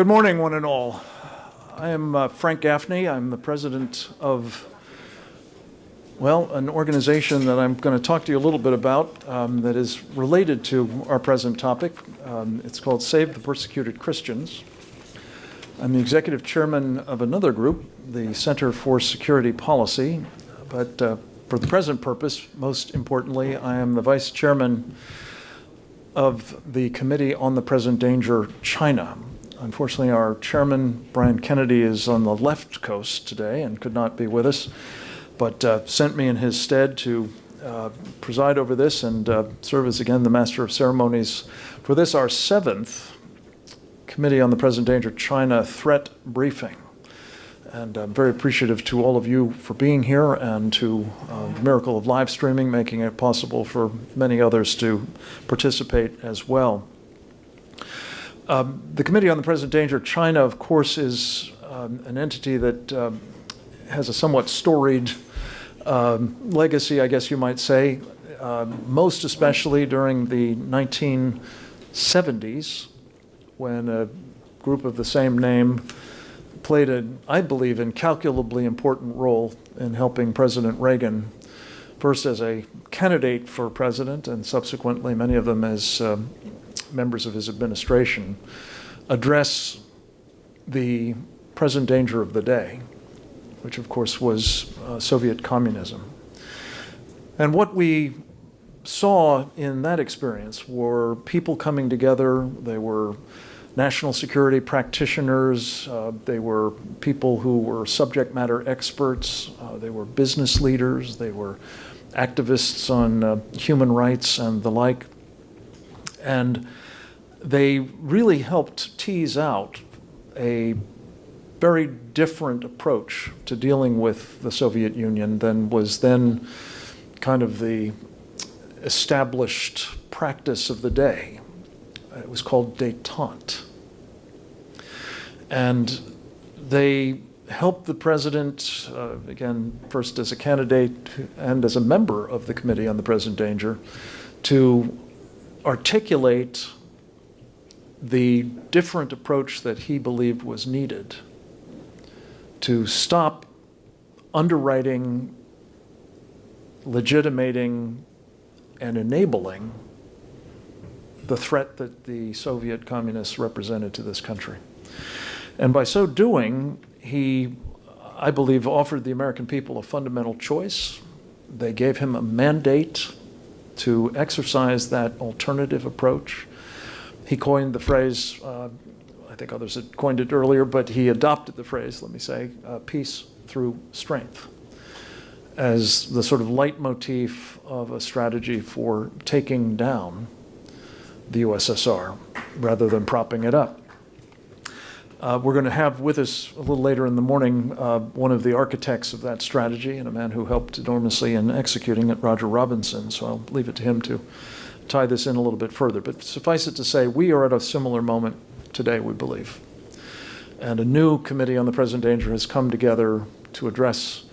Good morning, one and all. I am Frank Gaffney. I'm the president of, an organization that I'm going to talk to you a little bit about that is related to our present topic. It's called Save the Persecuted Christians. I'm the executive chairman of another group, the Center for Security Policy, but for the present purpose, most importantly, I am the vice chairman of the Committee on the Present Danger, China. Unfortunately, our chairman, Brian Kennedy, is on the left coast today and could not be with us, but sent me in his stead to preside over this and serve as, again, the master of ceremonies for this, our seventh Committee on the Present Danger China threat briefing. And I'm very appreciative to all of you for being here and to the miracle of live streaming, making it possible for many others to participate as well. The Committee on the Present Danger China, of course, is an entity that has a somewhat storied legacy, I guess you might say, most especially during the 1970s, when a group of the same name played an, I believe, incalculably important role in helping President Reagan, first as a candidate for president and subsequently many of them as members of his administration, address the present danger of the day, which of course was Soviet communism. And what we saw in that experience were people coming together. They were national security practitioners, they were people who were subject matter experts, they were business leaders, they were activists on human rights and the like. And they really helped tease out a very different approach to dealing with the Soviet Union than was then kind of the established practice of the day. It was called détente. And they helped the president, again, first as a candidate and as a member of the Committee on the Present Danger, to articulate the different approach that he believed was needed to stop underwriting, legitimating, and enabling the threat that the Soviet communists represented to this country. And by so doing, he, I believe, offered the American people a fundamental choice. They gave him a mandate to exercise that alternative approach. He coined the phrase, I think others had coined it earlier, but he adopted the phrase, let me say, peace through strength, as the sort of leitmotif of a strategy for taking down the USSR rather than propping it up. We're going to have with us a little later in the morning one of the architects of that strategy and a man who helped enormously in executing it, Roger Robinson, so I'll leave it to him to tie this in a little bit further. But suffice it to say, we are at a similar moment today, we believe. And a new Committee on the Present Danger has come together to address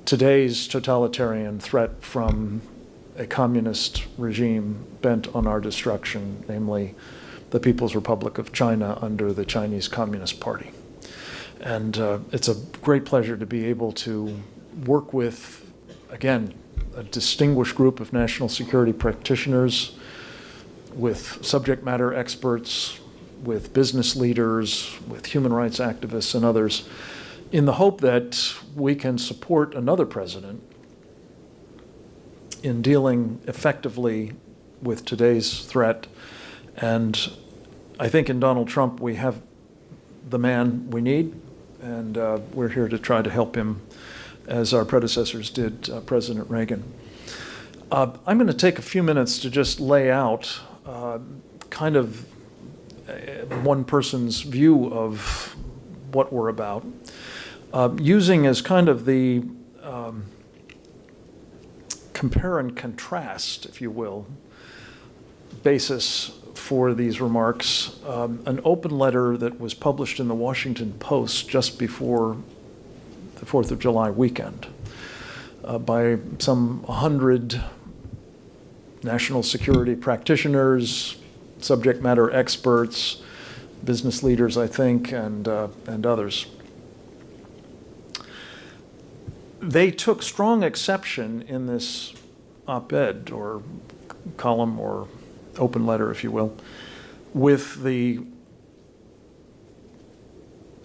today's totalitarian threat from a communist regime bent on our destruction, namely the People's Republic of China under the Chinese Communist Party. And it's a great pleasure to be able to work with, again, a distinguished group of national security practitioners, with subject matter experts, with business leaders, with human rights activists and others, in the hope that we can support another president in dealing effectively with today's threat. And I think in Donald Trump we have the man we need, and we're here to try to help him as our predecessors did President Reagan. I'm going to take a few minutes to just lay out kind of one person's view of what we're about, using as kind of the compare and contrast, if you will, basis for these remarks, an open letter that was published in the Washington Post just before the 4th of July weekend by some 100 national security practitioners, subject matter experts, business leaders, I think, and others. They took strong exception in this op-ed or column or open letter, if you will, with the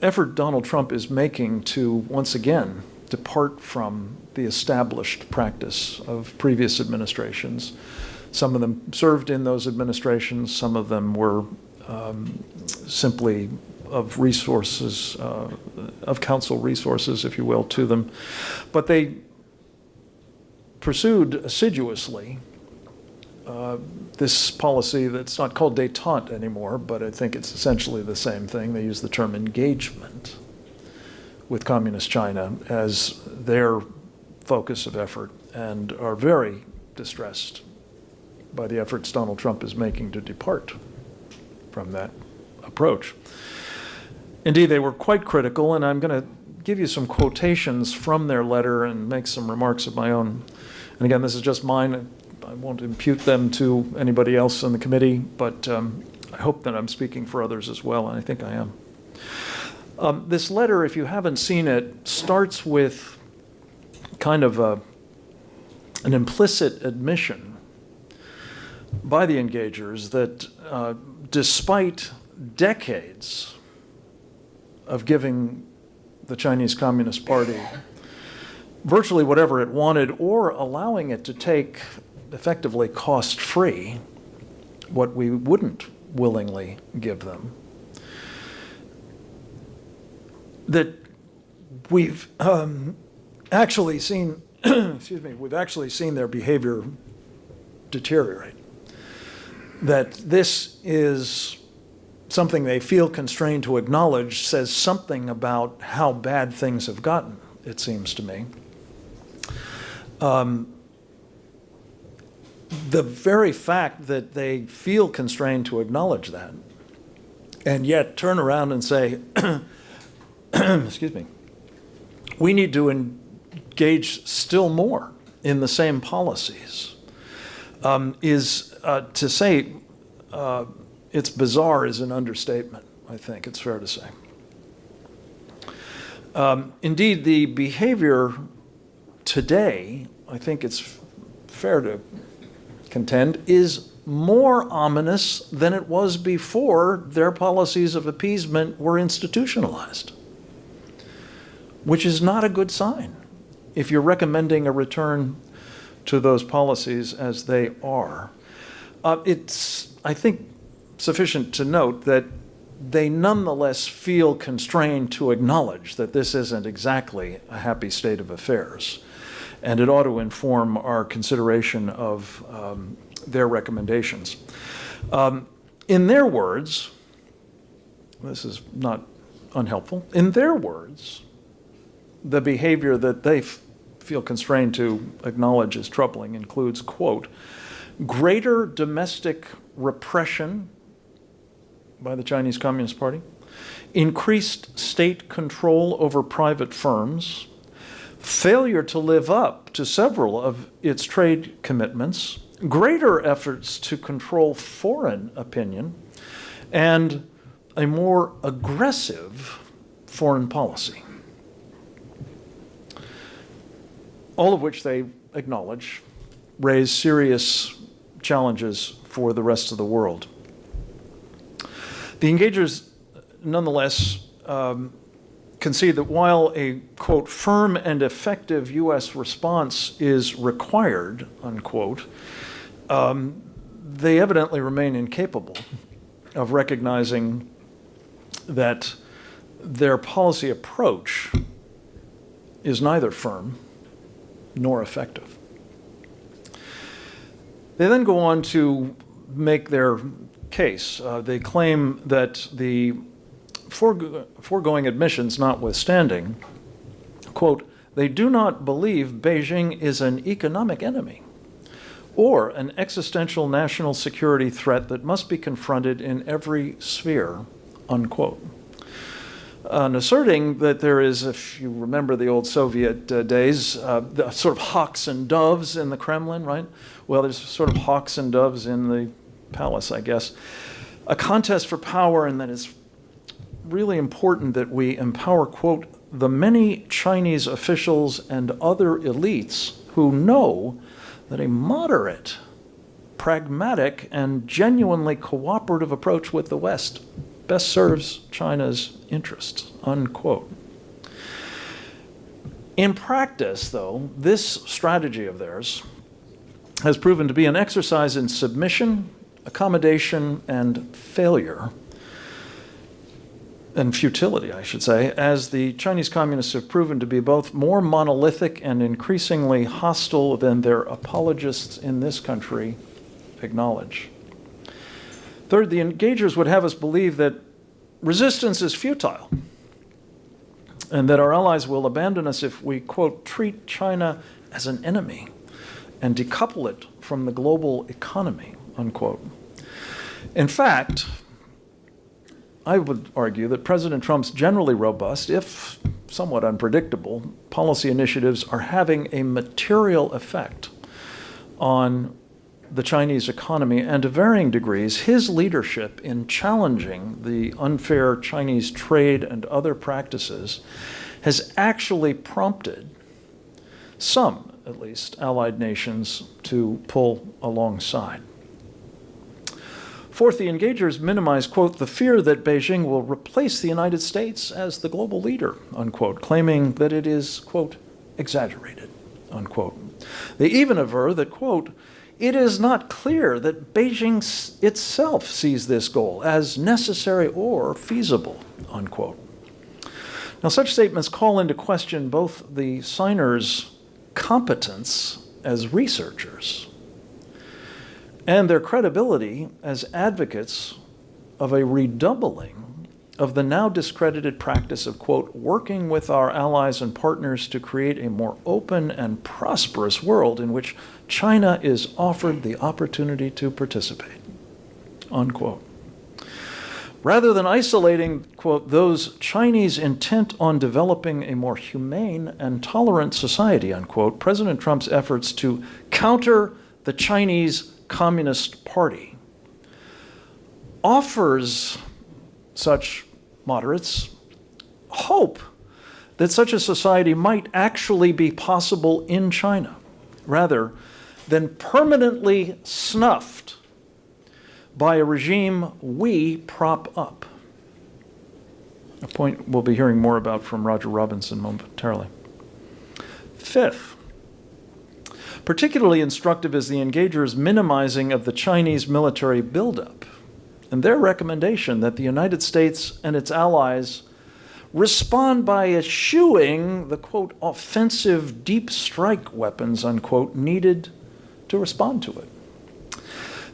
effort Donald Trump is making to, once again, depart from the established practice of previous administrations. Some of them served in those administrations, some of them were simply of resources, of council resources, if you will, to them. But they pursued assiduously this policy that's not called détente anymore, but I think it's essentially the same thing. They use the term engagement with Communist China as their focus of effort and are very distressed by the efforts Donald Trump is making to depart from that approach. Indeed, they were quite critical, and I'm going to give you some quotations from their letter and make some remarks of my own. And again, this is just mine. I won't impute them to anybody else in the committee, but I hope that I'm speaking for others as well, and I think I am. This letter, if you haven't seen it, starts with kind of an implicit admission by the engagers that despite decades of giving the Chinese Communist Party virtually whatever it wanted or allowing it to take effectively cost-free what we wouldn't willingly give them, that we've actually seen, we've actually seen their behavior deteriorate. That this is something they feel constrained to acknowledge says something about how bad things have gotten, it seems to me. The very fact that they feel constrained to acknowledge that and yet turn around and say, excuse me, we need to engage still more in the same policies, is to say it's bizarre is an understatement, I think it's fair to say. Indeed, the behavior today, I think it's fair to contend, is more ominous than it was before their policies of appeasement were institutionalized, which is not a good sign if you're recommending a return to those policies as they are. It's, I think, sufficient to note that they nonetheless feel constrained to acknowledge that this isn't exactly a happy state of affairs. And it ought to inform our consideration of their recommendations. In their words, this is not unhelpful, in their words, the behavior that they feel constrained to acknowledge as troubling includes, quote, greater domestic repression by the Chinese Communist Party, increased state control over private firms, failure to live up to several of its trade commitments, greater efforts to control foreign opinion, and a more aggressive foreign policy. All of which they acknowledge raise serious challenges for the rest of the world. The engagers, nonetheless, concede that while a, quote, firm and effective U.S. response is required, unquote, they evidently remain incapable of recognizing that their policy approach is neither firm nor effective. They then go on to make their case. They claim that the foregoing admissions notwithstanding, quote, they do not believe Beijing is an economic enemy or an existential national security threat that must be confronted in every sphere, unquote. And asserting that there is, if you remember the old Soviet days, the sort of hawks and doves in the Kremlin, right? Well, there's sort of hawks and doves in the palace, I guess. A contest for power, and that is really important that we empower, quote, the many Chinese officials and other elites who know that a moderate, pragmatic, and genuinely cooperative approach with the West best serves China's interests, unquote. In practice, though, this strategy of theirs has proven to be an exercise in submission, accommodation, and failure, and futility, I should say, as the Chinese communists have proven to be both more monolithic and increasingly hostile than their apologists in this country acknowledge. Third, the engagers would have us believe that resistance is futile and that our allies will abandon us if we, quote, treat China as an enemy and decouple it from the global economy, unquote. In fact, I would argue that President Trump's generally robust, if somewhat unpredictable, policy initiatives are having a material effect on the Chinese economy, and to varying degrees, his leadership in challenging the unfair Chinese trade and other practices has actually prompted some, at least, allied nations to pull alongside. Fourth, the engagers minimize, quote, the fear that Beijing will replace the United States as the global leader, unquote, claiming that it is, quote, exaggerated, unquote. They even aver that, quote, it is not clear that Beijing itself sees this goal as necessary or feasible, unquote. Now, such statements call into question both the signers' competence as researchers and their credibility as advocates of a redoubling of the now discredited practice of, quote, working with our allies and partners to create a more open and prosperous world in which China is offered the opportunity to participate, unquote. Rather than isolating, quote, those Chinese intent on developing a more humane and tolerant society, unquote, President Trump's efforts to counter the Chinese Communist Party offers such moderates hope that such a society might actually be possible in China, rather than permanently snuffed by a regime we prop up. A point we'll be hearing more about from Roger Robinson momentarily. Fifth, particularly instructive is the engagers' minimizing of the Chinese military buildup and their recommendation that the United States and its allies respond by eschewing the, quote, offensive deep strike weapons, unquote, needed to respond to it.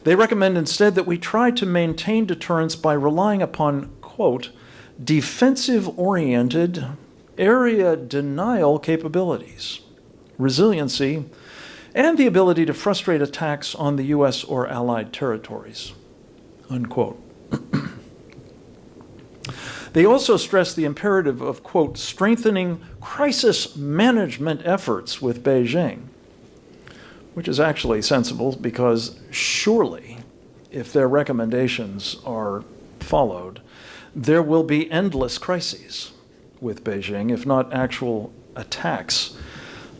They recommend instead that we try to maintain deterrence by relying upon, quote, defensive-oriented area denial capabilities, resiliency, and the ability to frustrate attacks on the U.S. or allied territories, unquote. They also stress the imperative of, quote, strengthening crisis management efforts with Beijing, which is actually sensible because surely, if their recommendations are followed, there will be endless crises with Beijing, if not actual attacks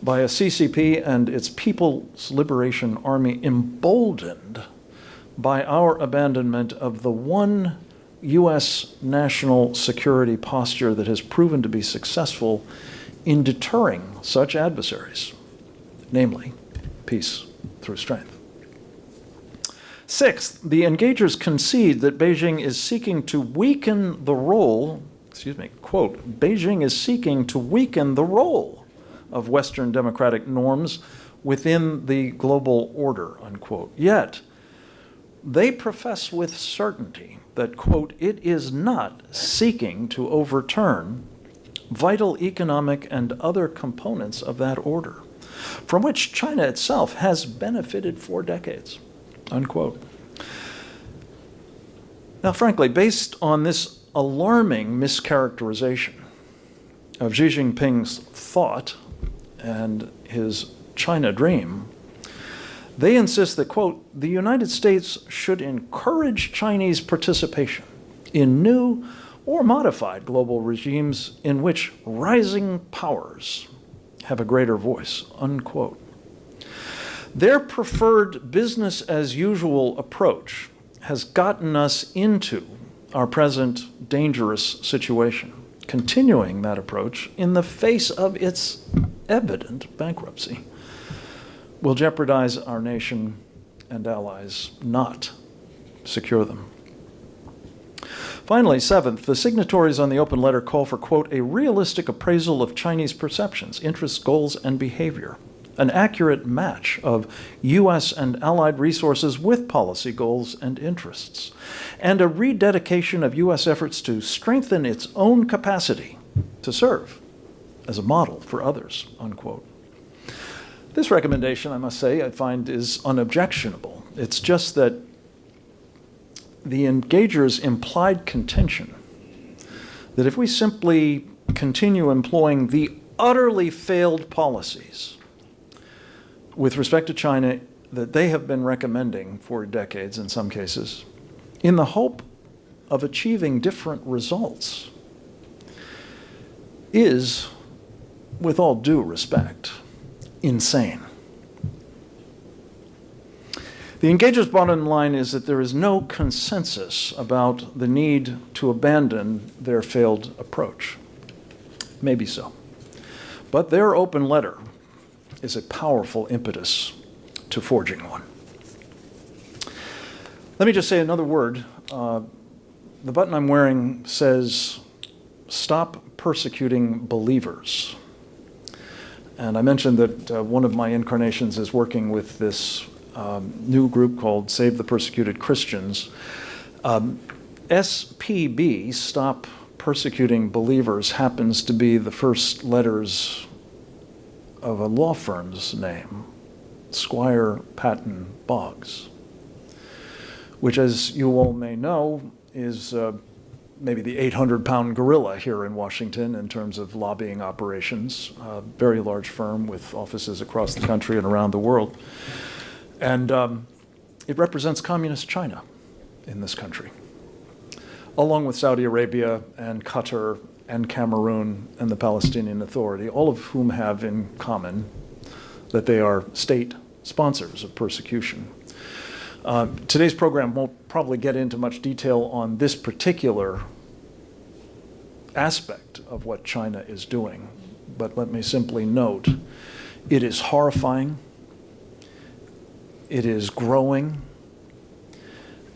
by a CCP and its People's Liberation Army emboldened by our abandonment of the one U.S. national security posture that has proven to be successful in deterring such adversaries, namely peace through strength. Sixth, the engagers concede that Beijing is seeking to weaken the role, quote, Beijing is seeking to weaken the role of Western democratic norms within the global order, unquote. Yet, they profess with certainty that, quote, it is not seeking to overturn vital economic and other components of that order, from which China itself has benefited for decades, unquote. Now, frankly, based on this alarming mischaracterization of Xi Jinping's thought and his China dream, they insist that, quote, the United States should encourage Chinese participation in new or modified global regimes in which rising powers have a greater voice, unquote. Their preferred business as usual approach has gotten us into our present dangerous situation. Continuing that approach in the face of its evident bankruptcy will jeopardize our nation and allies, not secure them. Finally, seventh, the signatories on the open letter call for, quote, a realistic appraisal of Chinese perceptions, interests, goals, and behavior, an accurate match of U.S. and allied resources with policy goals and interests, and a rededication of U.S. efforts to strengthen its own capacity to serve as a model for others, unquote. This recommendation, I must say, I find is unobjectionable. It's just that the engagers' implied contention that if we simply continue employing the utterly failed policies with respect to China that they have been recommending for decades in some cases, in the hope of achieving different results, is, with all due respect, insane. The engagers' bottom line is that there is no consensus about the need to abandon their failed approach. Maybe so. But their open letter is a powerful impetus to forging one. Let me just say another word. The button I'm wearing says, "Stop persecuting believers." And I mentioned that one of my incarnations is working with this new group called Save the Persecuted Christians. SPB, Stop Persecuting Believers, happens to be the first letters of a law firm's name, Squire Patton Boggs, which, as you all may know, is maybe the 800-pound gorilla here in Washington in terms of lobbying operations, a very large firm with offices across the country and around the world. And it represents communist China in this country, along with Saudi Arabia and Qatar and Cameroon and the Palestinian Authority, all of whom have in common that they are state sponsors of persecution. Today's program won't probably get into much detail on this particular aspect of what China is doing, but let me simply note, it is horrifying, it is growing,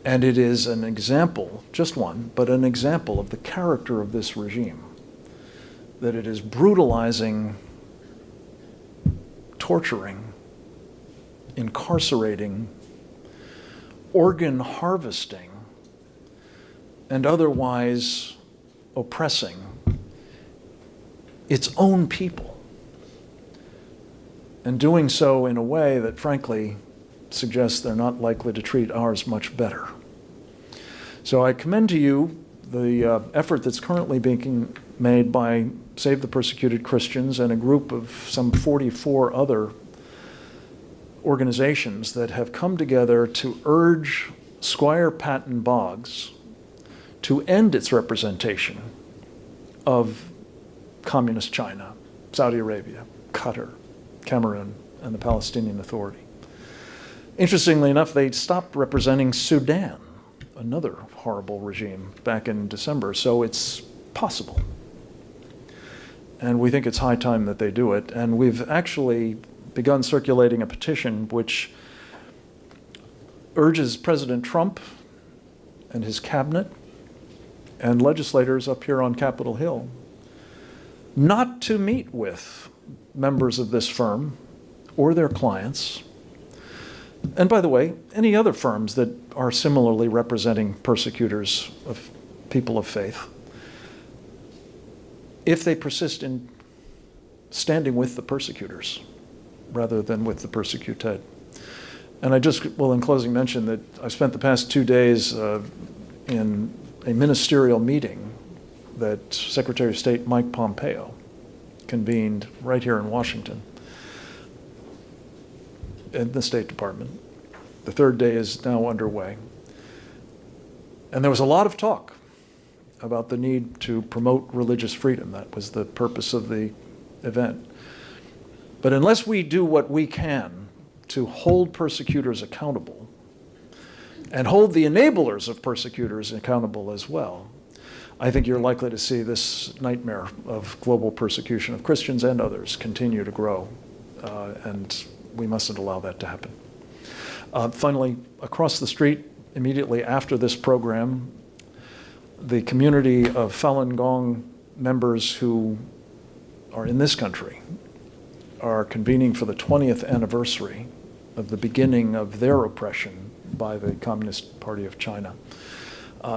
and it is an example, just one, but an example of the character of this regime, that it is brutalizing, torturing, incarcerating, organ harvesting, and otherwise oppressing its own people, and doing so in a way that, frankly, suggests they're not likely to treat ours much better. So I commend to you the effort that's currently being made by Save the Persecuted Christians and a group of some 44 other organizations that have come together to urge Squire Patton Boggs to end its representation of communist China, Saudi Arabia, Qatar, Cameroon, and the Palestinian Authority. Interestingly enough, they stopped representing Sudan, another horrible regime, back in December, so it's possible. And we think it's high time that they do it, and we've actually begun circulating a petition which urges President Trump and his cabinet and legislators up here on Capitol Hill not to meet with members of this firm or their clients, and by the way, any other firms that are similarly representing persecutors of people of faith, if they persist in standing with the persecutors rather than with the persecuted. And I just will, in closing, mention that I spent the past 2 days in a ministerial meeting that Secretary of State Mike Pompeo convened right here in Washington in the State Department. The third day is now underway. And there was a lot of talk about the need to promote religious freedom. That was the purpose of the event. But unless we do what we can to hold persecutors accountable and hold the enablers of persecutors accountable as well, I think you're likely to see this nightmare of global persecution of Christians and others continue to grow, and we mustn't allow that to happen. Finally, across the street, immediately after this program, the community of Falun Gong members who are in this country are convening for the 20th anniversary of the beginning of their oppression by the Communist Party of China,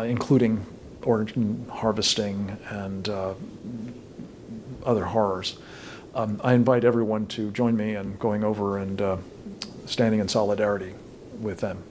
including organ harvesting and other horrors. I invite everyone to join me in going over and standing in solidarity with them.